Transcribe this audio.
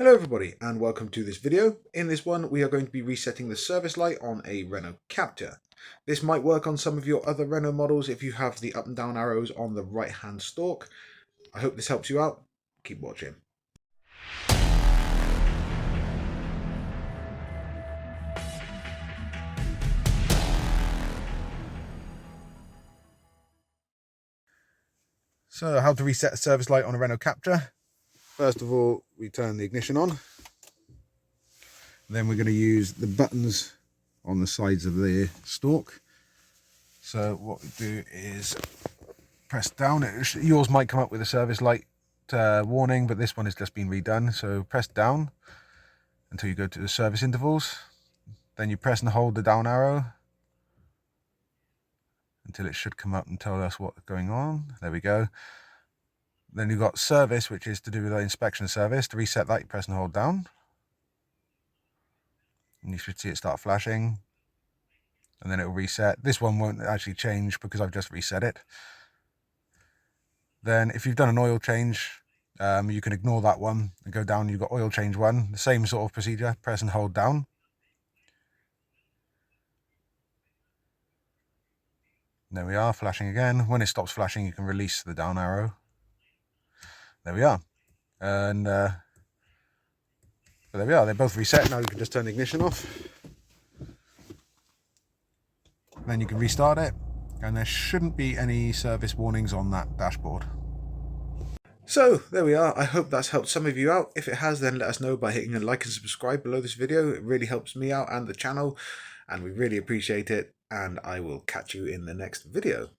Hello everybody and welcome to this video. In this one we are going to be resetting the service light on a Renault Captur. This might work on some of your other Renault models if you have the up and down arrows on the right hand stalk. I hope this helps you out. Keep watching. So how to reset a service light on a Renault Captur. First of all, we turn the ignition on. Then we're going to use the buttons on the sides of the stalk. So what we do is press down. Yours might come up with a service light warning, but this one has just been redone. So press down until you go to the service intervals. Then you press and hold the down arrow until it should come up and tell us what's going on. There we go. Then you've got service, which is to do with the inspection service. To reset that, you press and hold down. And you should see it start flashing. And then it will reset. This one won't actually change because I've just reset it. Then if you've done an oil change, you can ignore that one and go down. You've got oil change 1, the same sort of procedure. Press and hold down. There we are, flashing again. When it stops flashing, you can release the down arrow. There we are. And so there we are. They're both reset. Now you can just turn the ignition off. Then you can restart it. And there shouldn't be any service warnings on that dashboard. So there we are. I hope that's helped some of you out. If it has, then let us know by hitting a like and subscribe below this video. It really helps me out and the channel, and we really appreciate it. And I will catch you in the next video.